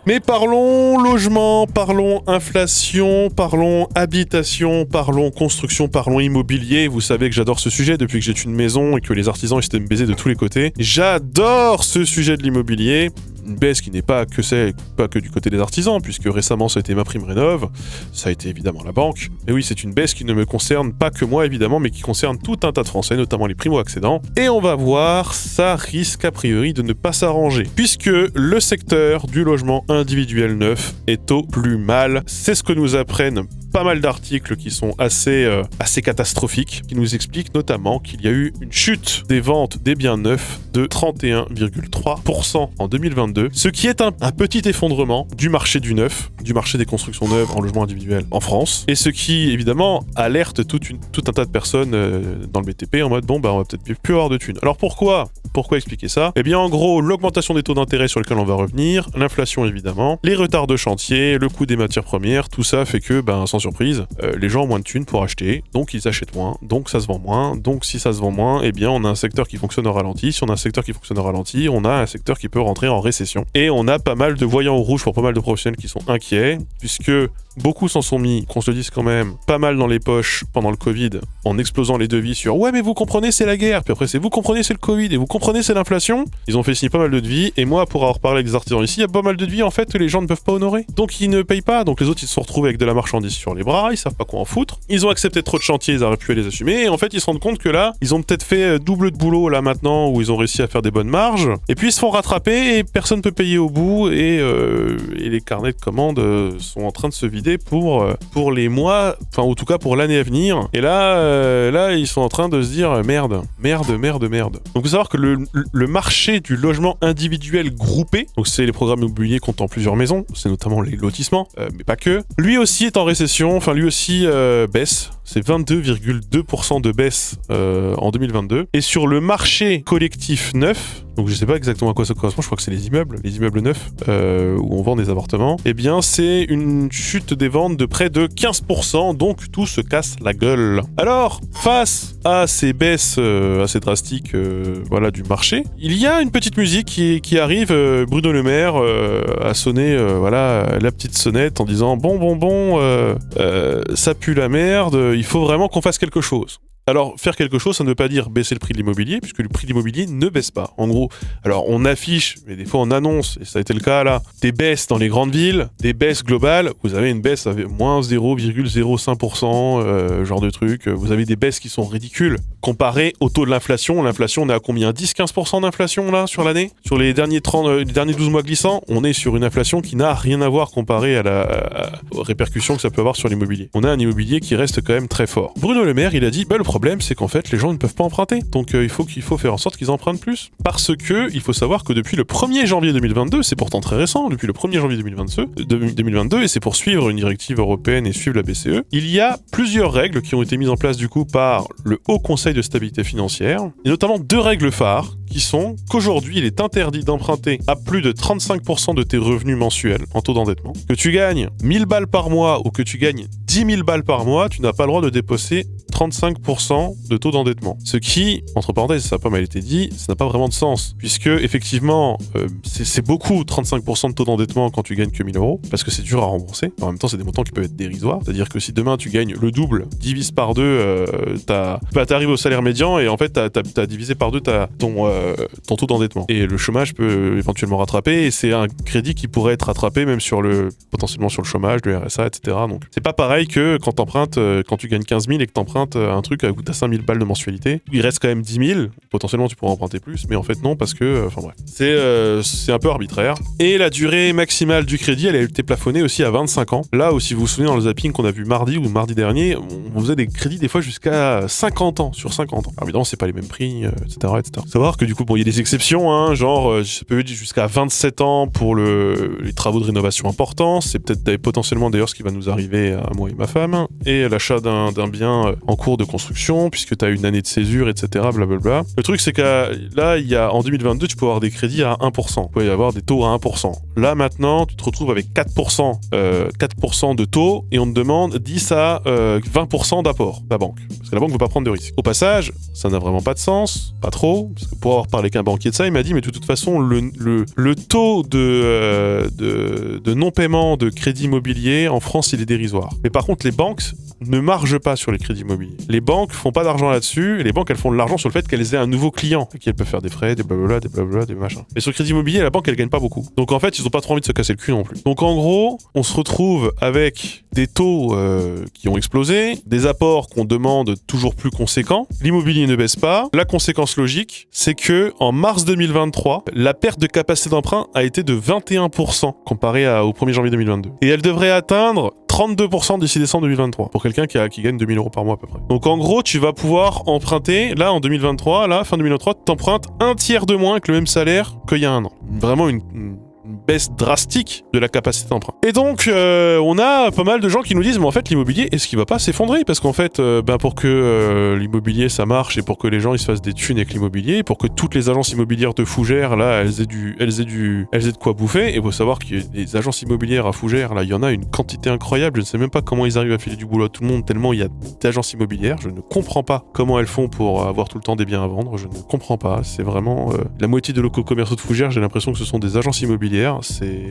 Mais parlons logement, parlons inflation, parlons habitation, parlons construction, parlons immobilier. Vous savez que j'adore ce sujet depuis que j'ai une maison et que les artisans essaient de me baiser de tous les côtés. J'adore ce sujet de l'immobilier. Une baisse qui n'est pas que du côté des artisans, puisque récemment ça a été MaPrimeRénov', ça a été évidemment la banque. Et oui, c'est une baisse qui ne me concerne pas que moi évidemment, mais qui concerne tout un tas de Français, notamment les primo-accédants. Et on va voir, ça risque a priori de ne pas s'arranger, puisque le secteur du logement individuel neuf est au plus mal. C'est ce que nous apprennent pas mal d'articles qui sont assez catastrophiques, qui nous expliquent notamment qu'il y a eu une chute des ventes des biens neufs de 31,3% en 2022, ce qui est un petit effondrement du marché du neuf, du marché des constructions neuves en logement individuel en France, et ce qui évidemment alerte tout un tas de personnes dans le BTP en mode bon bah on va peut-être plus avoir de thunes. Alors pourquoi expliquer ça? Eh bien en gros, l'augmentation des taux d'intérêt sur lesquels on va revenir, l'inflation évidemment, les retards de chantier, le coût des matières premières, tout ça fait que sans surprise, les gens ont moins de thunes pour acheter, donc ils achètent moins, donc ça se vend moins, donc si ça se vend moins, eh bien on a un secteur qui fonctionne au ralenti, si on a un secteur qui fonctionne au ralenti, on a un secteur qui peut rentrer en récession. Et on a pas mal de voyants au rouge pour pas mal de professionnels qui sont inquiets, puisque beaucoup s'en sont mis, qu'on se le dise quand même, pas mal dans les poches pendant le Covid, en explosant les devis sur « Ouais mais vous comprenez c'est la guerre », puis après c'est « Vous comprenez c'est le Covid » et « Vous comprenez c'est l'inflation ». Ils ont fait signer pas mal de devis, et moi pour avoir parlé avec des artisans ici, il y a pas mal de devis en fait que les gens ne peuvent pas honorer. Donc ils ne payent pas, donc les autres ils se sont retrouvés avec de la marchandise sur les bras, ils savent pas quoi en foutre. Ils ont accepté trop de chantiers, ils auraient pu les assumer, et en fait ils se rendent compte que là, ils ont peut-être fait double de boulot là maintenant, où ils ont réussi à faire des bonnes marges, et puis ils se font rattraper, et personne peut payer au bout, et les carnets de commandes sont en train de se vider pour les mois, enfin en tout cas pour l'année à venir. Et là ils sont en train de se dire merde. Donc faut savoir que le marché du logement individuel groupé, donc c'est les programmes immobiliers comptant plusieurs maisons, c'est notamment les lotissements, mais pas que, lui aussi est en récession, enfin lui aussi baisse. C'est 22,2% de baisse en 2022. Et sur le marché collectif neuf, donc je sais pas exactement à quoi ça correspond, je crois que c'est les immeubles neufs, où on vend des appartements, eh bien c'est une chute des ventes de près de 15%, donc tout se casse la gueule. Alors, face à ces baisses assez drastiques du marché, il y a une petite musique qui arrive, Bruno Le Maire a sonné la petite sonnette en disant bon, ça pue la merde, il faut vraiment qu'on fasse quelque chose. Alors, faire quelque chose, ça ne veut pas dire baisser le prix de l'immobilier, puisque le prix de l'immobilier ne baisse pas. En gros, alors on affiche, mais des fois on annonce, et ça a été le cas là, des baisses dans les grandes villes, des baisses globales, vous avez une baisse avec moins 0,05%, genre de truc, vous avez des baisses qui sont ridicules. Comparé au taux de l'inflation, on est à combien? 10-15% d'inflation là, sur l'année? Sur les derniers 12 mois glissants, on est sur une inflation qui n'a rien à voir comparé aux répercussions que ça peut avoir sur l'immobilier. On a un immobilier qui reste quand même très fort. Bruno Le Maire, il a dit, le problème, c'est qu'en fait, les gens ne peuvent pas emprunter. Donc, il faut faire en sorte qu'ils empruntent plus. Parce que, il faut savoir que depuis le 1er janvier 2022, c'est pourtant très récent, depuis le 1er janvier 2022, et c'est pour suivre une directive européenne et suivre la BCE, il y a plusieurs règles qui ont été mises en place du coup par le Haut Conseil de stabilité financière, et notamment 2 règles phares, qui sont qu'aujourd'hui, il est interdit d'emprunter à plus de 35% de tes revenus mensuels en taux d'endettement. Que tu gagnes 1000 balles par mois ou que tu gagnes 10 000 balles par mois, tu n'as pas le droit de déposer 35% de taux d'endettement. Ce qui, entre parenthèses, ça a pas mal été dit, ça n'a pas vraiment de sens. Puisque, effectivement, c'est beaucoup 35% de taux d'endettement quand tu gagnes que 1000 euros, parce que c'est dur à rembourser. En même temps, c'est des montants qui peuvent être dérisoires. C'est-à-dire que si demain tu gagnes le double, divise par 2, t'arrives au salaire médian et en fait, t'as divisé par 2 ton taux d'endettement. Et le chômage peut éventuellement rattraper, et c'est un crédit qui pourrait être rattrapé même potentiellement sur le chômage, le RSA, etc. Donc, c'est pas pareil que quand t'empruntes, quand tu gagnes 15 000 et que t'empruntes un truc à coût à 5 000 balles de mensualité. Il reste quand même 10 000. Potentiellement, tu pourras emprunter plus, mais en fait, non, parce que, bref. C'est un peu arbitraire. Et la durée maximale du crédit, elle a été plafonnée aussi à 25 ans. Là où, si vous vous souvenez, dans le zapping qu'on a vu mardi dernier, on faisait des crédits des fois jusqu'à 50 ans, sur 50 ans. Alors, évidemment, c'est pas les mêmes prix, etc., etc. Savoir que du coup, il y a des exceptions, hein, genre, ça peut être jusqu'à 27 ans pour les travaux de rénovation importants. C'est peut-être potentiellement d'ailleurs ce qui va nous arriver à moi et ma femme. Et l'achat d'un bien en cours de construction, puisque tu as une année de césure, etc., blablabla. Le truc, c'est que là, en 2022, tu peux avoir des crédits à 1%. Il peut y avoir des taux à 1%. Là, maintenant, tu te retrouves avec 4% de taux, et on te demande 10 à 20% d'apport de la banque. Parce que la banque ne veut pas prendre de risque. Au passage, ça n'a vraiment pas de sens, pas trop, parce que pour avoir parlé avec un banquier de ça, il m'a dit mais de toute façon le taux de non-paiement de crédit immobilier en France il est dérisoire. Mais par contre les banques ne margent pas sur les crédits immobiliers. Les banques font pas d'argent là-dessus, et les banques elles font de l'argent sur le fait qu'elles aient un nouveau client, et qu'elles peuvent faire des frais, des blablabla, des machins. Mais sur le crédit immobilier, la banque elle gagne pas beaucoup. Donc en fait ils ont pas trop envie de se casser le cul non plus. Donc en gros, on se retrouve avec des taux qui ont explosé, des apports qu'on demande toujours plus conséquents, l'immobilier ne baisse pas. La conséquence logique, c'est que en mars 2023, la perte de capacité d'emprunt a été de 21% comparé au 1er janvier 2022. Et elle devrait atteindre 32% d'ici décembre 2023 pour quelqu'un qui gagne 2000 € par mois à peu près. Donc en gros, tu vas pouvoir emprunter, là en 2023, fin 2023, t'empruntes un tiers de moins que le même salaire qu'il y a un an. Vraiment une baisse drastique de la capacité d'emprunt. Et donc, on a pas mal de gens qui nous disent, mais en fait, l'immobilier, est-ce qu'il va pas s'effondrer? Parce qu'en fait, pour que l'immobilier, ça marche, et pour que les gens, ils se fassent des thunes avec l'immobilier, pour que toutes les agences immobilières de Fougères, là, elles aient de quoi bouffer, et il faut savoir que les agences immobilières à Fougères, là, il y en a une quantité incroyable, je ne sais même pas comment ils arrivent à filer du boulot à tout le monde, tellement il y a d'agences immobilières, je ne comprends pas comment elles font pour avoir tout le temps des biens à vendre, je ne comprends pas, c'est vraiment... la moitié des locaux commerciaux de Fougères, j'ai l'impression que ce sont des agences immobilières.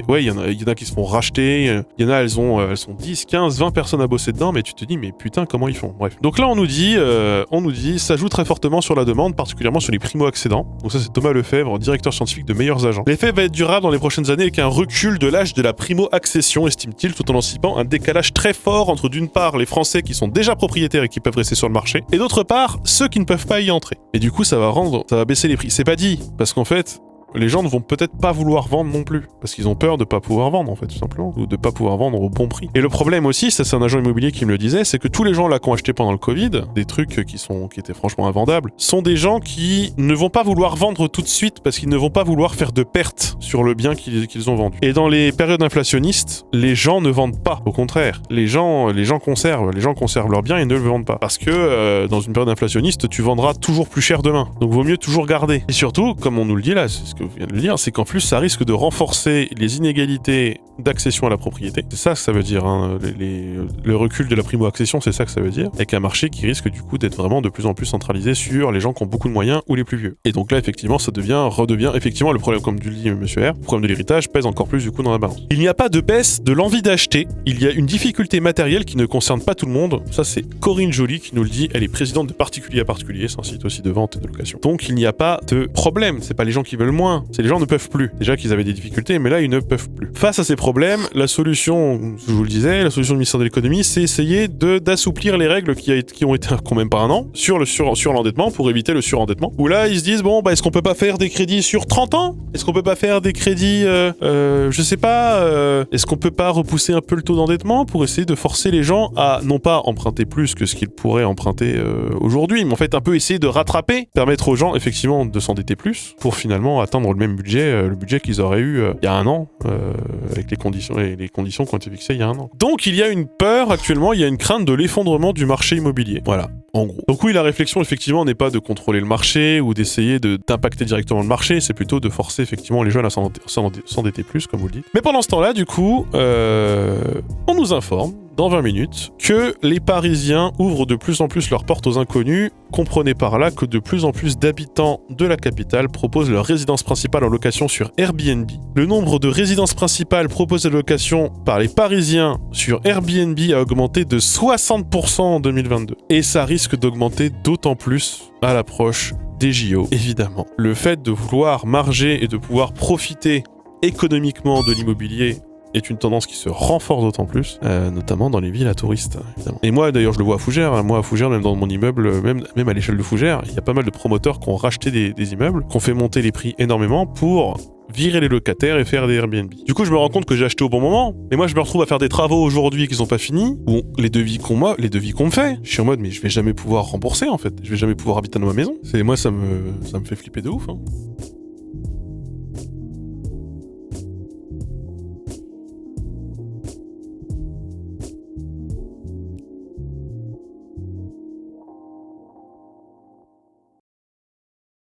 Ouais, il y en a qui se font racheter, il y en a, elles sont 10, 15, 20 personnes à bosser dedans, mais tu te dis, mais putain, comment ils font? Bref. Donc là, on nous dit, ça joue très fortement sur la demande, particulièrement sur les primo-accédants. Donc ça, c'est Thomas Lefebvre, directeur scientifique de Meilleurs Agents. L'effet va être durable dans les prochaines années avec un recul de l'âge de la primo-accession, estime-t-il, tout en anticipant un décalage très fort entre d'une part les Français qui sont déjà propriétaires et qui peuvent rester sur le marché, et d'autre part, ceux qui ne peuvent pas y entrer. Et du coup, ça va baisser les prix. C'est pas dit, parce qu'en fait, les gens ne vont peut-être pas vouloir vendre non plus, parce qu'ils ont peur de pas pouvoir vendre en fait, tout simplement, ou de pas pouvoir vendre au bon prix. Et le problème aussi, ça c'est un agent immobilier qui me le disait, c'est que tous les gens là qui ont acheté pendant le Covid, des trucs qui étaient franchement invendables, sont des gens qui ne vont pas vouloir vendre tout de suite, parce qu'ils ne vont pas vouloir faire de pertes sur le bien qu'ils ont vendu. Et dans les périodes inflationnistes, les gens ne vendent pas, au contraire, les gens conservent leurs biens et ne le vendent pas, parce que dans une période inflationniste, tu vendras toujours plus cher demain, donc vaut mieux toujours garder. Et surtout, comme on nous le dit là, c'est ce que vous venez de le dire, c'est qu'en plus ça risque de renforcer les inégalités d'accession à la propriété. C'est ça que ça veut dire, hein. Le recul de la primo-accession, c'est ça que ça veut dire, avec un marché qui risque du coup d'être vraiment de plus en plus centralisé sur les gens qui ont beaucoup de moyens ou les plus vieux. Et donc là, effectivement, ça redevient effectivement le problème, comme tu le dis, monsieur R, le problème de l'héritage pèse encore plus du coup dans la balance. Il n'y a pas de baisse de l'envie d'acheter, il y a une difficulté matérielle qui ne concerne pas tout le monde. Ça, c'est Corinne Joly qui nous le dit, elle est présidente de Particulier à Particulier, c'est un site aussi de vente et de location. Donc il n'y a pas de problème, c'est pas les gens qui veulent moins, c'est les gens ne peuvent plus. Déjà qu'ils avaient des difficultés, mais là ils ne peuvent plus. Face à ces problèmes, la solution, je vous le disais, la solution du ministère de l'économie, c'est essayer d'assouplir les règles qui ont été quand même par un an sur l'endettement pour éviter le surendettement. Où là ils se disent bon est-ce qu'on peut pas faire des crédits sur 30 ans? Est-ce qu'on peut pas faire des crédits je sais pas, est-ce qu'on peut pas repousser un peu le taux d'endettement pour essayer de forcer les gens à non pas emprunter plus que ce qu'ils pourraient emprunter aujourd'hui, mais en fait un peu essayer de rattraper, permettre aux gens effectivement de s'endetter plus pour finalement atteindre le même budget, le budget qu'ils auraient eu il y a un an, avec les conditions qui ont été fixées il y a un an. Donc il y a une peur actuellement, il y a une crainte de l'effondrement du marché immobilier. Voilà, en gros. Donc oui, la réflexion effectivement n'est pas de contrôler le marché ou d'essayer d'impacter directement le marché, c'est plutôt de forcer effectivement les jeunes à s'endetter plus, comme vous le dites. Mais pendant ce temps-là, du coup, on nous informe dans 20 minutes que les Parisiens ouvrent de plus en plus leurs portes aux inconnus. Comprenez par là que de plus en plus d'habitants de la capitale proposent leur résidence principale en location sur Airbnb. Le nombre de résidences principales proposées de location par les Parisiens sur Airbnb a augmenté de 60% en 2022. Et ça risque d'augmenter d'autant plus à l'approche des JO, évidemment. Le fait de vouloir marger et de pouvoir profiter économiquement de l'immobilier est une tendance qui se renforce d'autant plus, notamment dans les villes à touristes, évidemment. Et moi, d'ailleurs, je le vois à Fougères. Hein. Moi, à Fougères, même dans mon immeuble, même à l'échelle de Fougères, il y a pas mal de promoteurs qui ont racheté des immeubles, qui ont fait monter les prix énormément pour virer les locataires et faire des Airbnb. Du coup, je me rends compte que j'ai acheté au bon moment, mais moi, je me retrouve à faire des travaux aujourd'hui qui sont pas finis, ou les devis qu'on me fait. Je suis en mode, mais je vais jamais pouvoir rembourser, en fait. Je vais jamais pouvoir habiter dans ma maison. Moi, ça me fait flipper de ouf, hein.